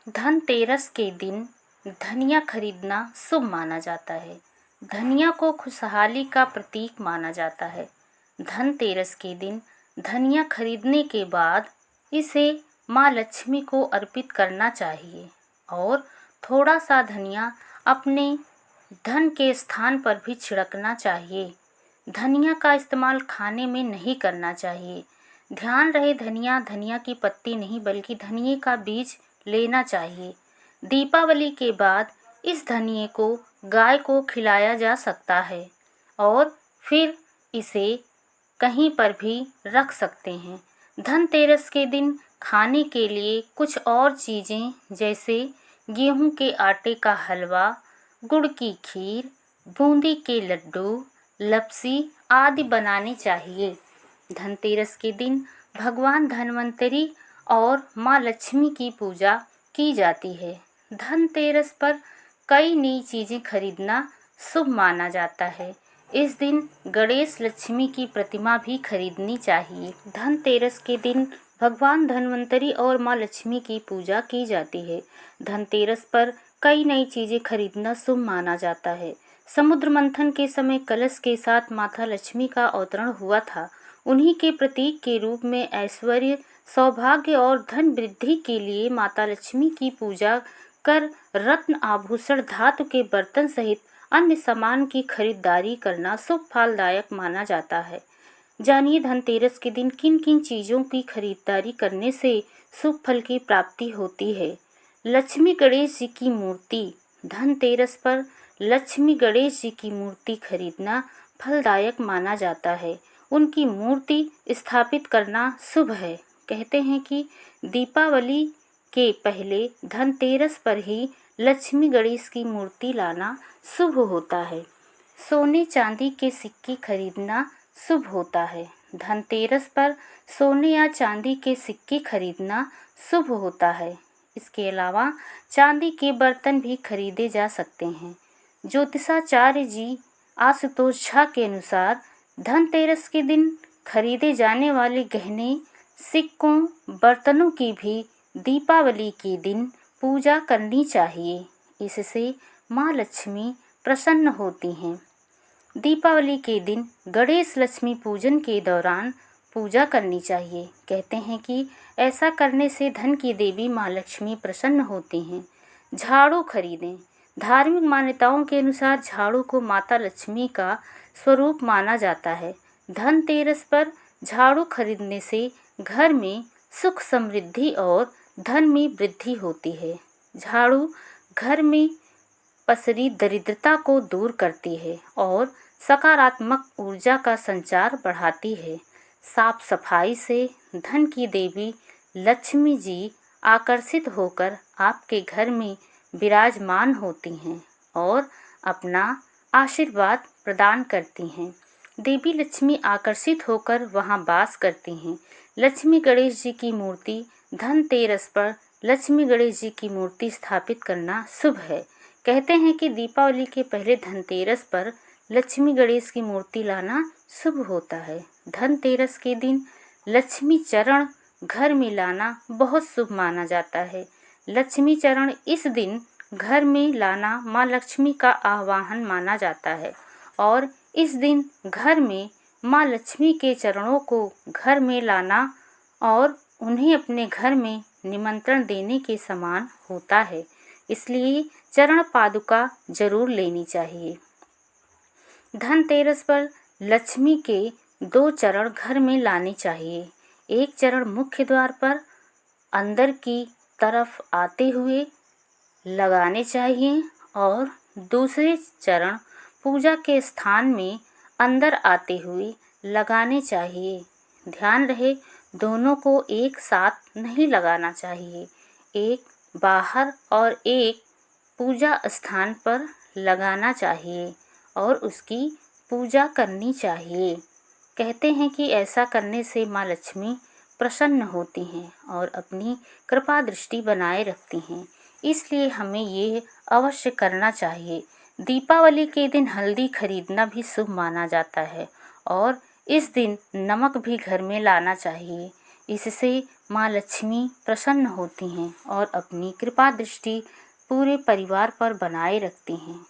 धनतेरस के दिन धनिया खरीदना शुभ माना जाता है। धनिया को खुशहाली का प्रतीक माना जाता है। धनतेरस के दिन धनिया खरीदने के बाद इसे माँ लक्ष्मी को अर्पित करना चाहिए और थोड़ा सा धनिया अपने धन के स्थान पर भी छिड़कना चाहिए। धनिया का इस्तेमाल खाने में नहीं करना चाहिए। ध्यान रहे, धनिया की पत्ती नहीं बल्कि धनिये का बीज लेना चाहिए। दीपावली के बाद इस धनिये को गाय को खिलाया जा सकता है और फिर इसे कहीं पर भी रख सकते हैं। धनतेरस के दिन खाने के लिए कुछ और चीज़ें जैसे गेहूं के आटे का हलवा, गुड़ की खीर, बूंदी के लड्डू, लपसी आदि बनानी चाहिए। धनतेरस के दिन भगवान धन्वंतरी और माँ लक्ष्मी की पूजा की जाती है। धनतेरस पर कई नई चीज़ें खरीदना शुभ माना जाता है। इस दिन गणेश लक्ष्मी की प्रतिमा भी खरीदनी चाहिए। धनतेरस के दिन भगवान धन्वंतरी और माँ लक्ष्मी की पूजा की जाती है। धनतेरस पर कई नई चीज़ें खरीदना शुभ माना जाता है। समुद्र मंथन के समय कलश के साथ माता लक्ष्मी का अवतरण हुआ था। उन्हीं के प्रतीक के रूप में ऐश्वर्य, सौभाग्य और धन वृद्धि के लिए माता लक्ष्मी की पूजा कर रत्न आभूषण, धातु के बर्तन सहित अन्य सामान की खरीदारी करना शुभ फलदायक माना जाता है। जानिए धनतेरस के दिन किन किन चीज़ों की खरीदारी करने से शुभ फल की प्राप्ति होती है। लक्ष्मी गणेश जी की मूर्ति। धनतेरस पर लक्ष्मी गणेश जी की मूर्ति खरीदना फलदायक माना जाता है। उनकी मूर्ति स्थापित करना शुभ है। कहते हैं कि दीपावली के पहले धनतेरस पर ही लक्ष्मी गणेश की मूर्ति लाना शुभ होता है। सोने चांदी के सिक्के खरीदना शुभ होता है। धनतेरस पर सोने या चांदी के सिक्के खरीदना शुभ होता है। इसके अलावा चांदी के बर्तन भी खरीदे जा सकते हैं। ज्योतिषाचार्य जी आशुतोष झा के अनुसार धनतेरस के दिन खरीदे जाने वाले गहने, सिक्कों, बर्तनों की भी दीपावली के दिन पूजा करनी चाहिए। इससे माँ लक्ष्मी प्रसन्न होती हैं। दीपावली के दिन गणेश लक्ष्मी पूजन के दौरान पूजा करनी चाहिए। कहते हैं कि ऐसा करने से धन की देवी माँ लक्ष्मी प्रसन्न होती हैं। झाड़ू खरीदें। धार्मिक मान्यताओं के अनुसार झाड़ू को माता लक्ष्मी का स्वरूप माना जाता है। धनतेरस पर झाड़ू खरीदने से घर में सुख, समृद्धि और धन में वृद्धि होती है। झाड़ू घर में पसरी दरिद्रता को दूर करती है और सकारात्मक ऊर्जा का संचार बढ़ाती है। साफ सफाई से धन की देवी लक्ष्मी जी आकर्षित होकर आपके घर में विराजमान होती हैं और अपना आशीर्वाद प्रदान करती हैं। देवी लक्ष्मी आकर्षित होकर वहां वास करती हैं। लक्ष्मी गणेश जी की मूर्ति। धनतेरस पर लक्ष्मी गणेश जी की मूर्ति स्थापित करना शुभ है। कहते हैं कि दीपावली के पहले धनतेरस पर लक्ष्मी गणेश की मूर्ति लाना शुभ होता है। धनतेरस के दिन लक्ष्मी चरण घर में लाना बहुत शुभ माना जाता है। लक्ष्मी चरण इस दिन घर में लाना माँ लक्ष्मी का आह्वान माना जाता है और इस दिन घर में माँ लक्ष्मी के चरणों को घर में लाना और उन्हें अपने घर में निमंत्रण देने के समान होता है। इसलिए चरण पादुका जरूर लेनी चाहिए। धनतेरस पर लक्ष्मी के 2 चरण घर में लाने चाहिए। एक चरण मुख्य द्वार पर अंदर की तरफ आते हुए लगाने चाहिए और दूसरे चरण पूजा के स्थान में अंदर आते हुए लगाने चाहिए। ध्यान रहे, दोनों को एक साथ नहीं लगाना चाहिए। एक बाहर और एक पूजा स्थान पर लगाना चाहिए और उसकी पूजा करनी चाहिए। कहते हैं कि ऐसा करने से माँ लक्ष्मी प्रसन्न होती हैं और अपनी कृपा दृष्टि बनाए रखती हैं। इसलिए हमें ये अवश्य करना चाहिए। दीपावली के दिन हल्दी खरीदना भी शुभ माना जाता है और इस दिन नमक भी घर में लाना चाहिए। इससे माँ लक्ष्मी प्रसन्न होती हैं और अपनी कृपा दृष्टि पूरे परिवार पर बनाए रखती हैं।